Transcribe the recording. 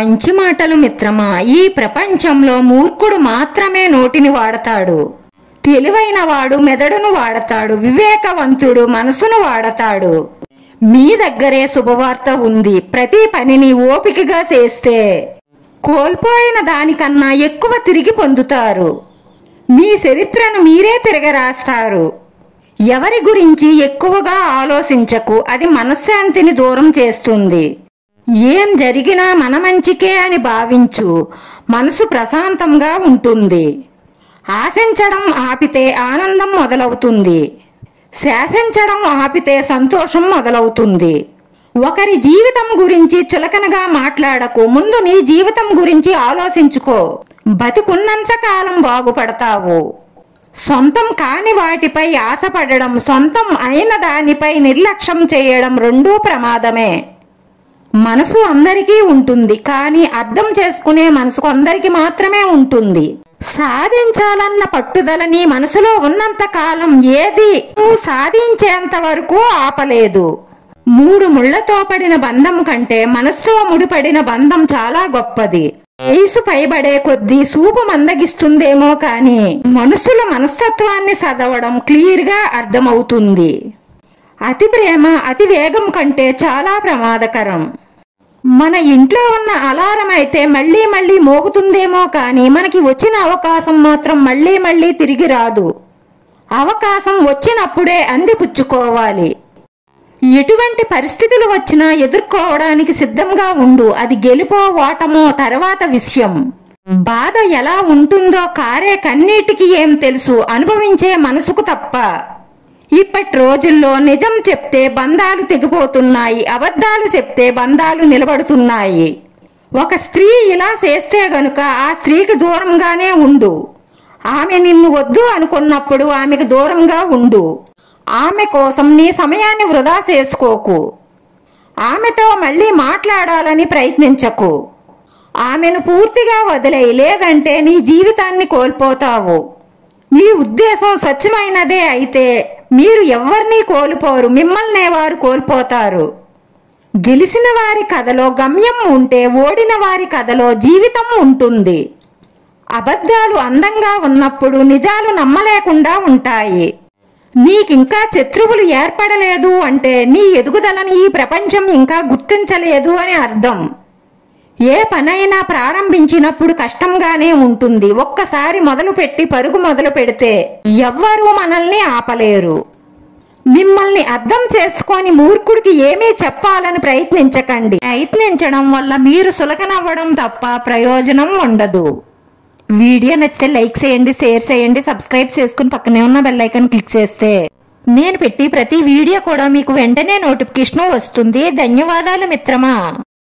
మంచి మాటలు మిత్రమా. ఈ ప్రపంచంలో మూర్ఖుడు మాత్రమే నోటిని వాడతాడు, తెలివైన వాడు మెదడును వాడతాడు, వివేకవంతుడు మనసును వాడతాడు. మీ దగ్గరే శుభవార్త ఉంది. ప్రతి పనిని ఓపికగా చేస్తే కోల్పోయిన దానికన్నా ఎక్కువ తిరిగి పొందుతారు. మీ చరిత్రను మీరే తిరగరాస్తారు. ఎవరి గురించి ఎక్కువగా ఆలోచించకు, అది మనశ్శాంతిని దూరం చేస్తుంది. ఏం జరిగినా మన మంచికే అని భావించు, మనసు ప్రశాంతంగా ఉంటుంది. ఆశించడం ఆపితే ఆనందం మొదలవుతుంది, శాసించడం ఆపితే సంతోషం మొదలవుతుంది. ఒకరి జీవితం గురించి చులకనగా మాట్లాడకు, ముందు నీ జీవితం గురించి ఆలోచించుకో. బతికున్నంత కాలం బాగుపడతావు. సొంతం కాని వాటిపై ఆశపడడం, సొంతం అయిన దానిపై నిర్లక్ష్యం చేయడం రెండూ ప్రమాదమే. మనసు అందరికీ ఉంటుంది, కానీ అర్థం చేసుకునే మనసు కొందరికి మాత్రమే ఉంటుంది. సాధించాలన్న పట్టుదల నీ మనసులో ఉన్నంత కాలం ఏది నువ్వు సాధించేంత వరకు ఆపలేదు. 3 ముళ్లతో పడిన బంధం కంటే మనసుతో ముడిపడిన బంధం చాలా గొప్పది. వయసు పైబడే కొద్దీ చూపు మందగిస్తుందేమో కానీ మనుషుల మనస్తత్వాన్ని చదవడం క్లియర్ గా అర్థమవుతుంది. అతి ప్రేమ అతి వేగం కంటే చాలా ప్రమాదకరం. మన ఇంట్లో ఉన్న అలారం అయితే మళ్ళీ మళ్ళీ మోగుతుందేమో కానీ మనకి వచ్చిన అవకాశం మాత్రం మళ్ళీ మళ్ళీ తిరిగి రాదు. అవకాశం వచ్చినప్పుడే అందిపుచ్చుకోవాలి. ఎటువంటి పరిస్థితులు వచ్చినా ఎదుర్కోవడానికి సిద్ధంగా ఉండు. అది గెలుపో ఓటమో తర్వాత విషయం. బాధ ఎలా ఉంటుందో కారే కన్నీటికి ఏం తెలుసు, అనుభవించే మనసుకు తప్ప. ఇప్పటి రోజుల్లో నిజం చెప్తే బంధాలు తెగిపోతున్నాయి, అబద్ధాలు చెప్తే బంధాలు నిలబడుతున్నాయి. ఒక స్త్రీ ఇలా చేస్తే గనుక ఆ స్త్రీకి దూరంగానే ఉండు. ఆమె నిన్ను వద్దు అనుకున్నప్పుడు ఆమెకు దూరంగా ఉండు. ఆమె కోసం నీ సమయాన్ని వృధా చేసుకోకు. ఆమెతో మళ్ళీ మాట్లాడాలని ప్రయత్నించకు. ఆమెను పూర్తిగా వదిలేయి, లేదంటే నీ జీవితాన్ని కోల్పోతావు. మీ ఉద్దేశం స్వచ్ఛమైనదే అయితే మీరు ఎవరినీ కోల్పోరు, మిమ్మల్నే వారు కోల్పోతారు. గెలిచిన వారి కథలో గమ్యం ఉంటే ఓడిన వారి కథలో జీవితం ఉంటుంది. అబద్ధాలు అందంగా ఉన్నప్పుడు నిజాలు నమ్మలేకుండా ఉంటాయి. నీకింకా శత్రువులు ఏర్పడలేదు అంటే నీ ఎదుగుదలని ఈ ప్రపంచం ఇంకా గుర్తించలేదు అని అర్థం. ఏ పనైనా ప్రారంభించినప్పుడు కష్టంగానే ఉంటుంది. ఒక్కసారి మొదలుపెట్టి పరుగు మొదలు పెడితే ఎవ్వరూ మనల్ని ఆపలేరు. మిమ్మల్ని అర్థం చేసుకొని మూర్ఖుడికి ఏమీ చెప్పాలని ప్రయత్నించకండి. ప్రయత్నించడం వల్ల మీరు సులకనవ్వడం తప్ప ప్రయోజనం ఉండదు. వీడియో నచ్చితే లైక్ చేయండి, షేర్ చేయండి, సబ్స్క్రైబ్ చేసుకుని పక్కనే ఉన్న బెల్ ఐకాన్ క్లిక్ చేస్తే నేను పెట్టి ప్రతి వీడియో కూడా మీకు వెంటనే నోటిఫికేషన్ వస్తుంది. ధన్యవాదాలు మిత్రమా.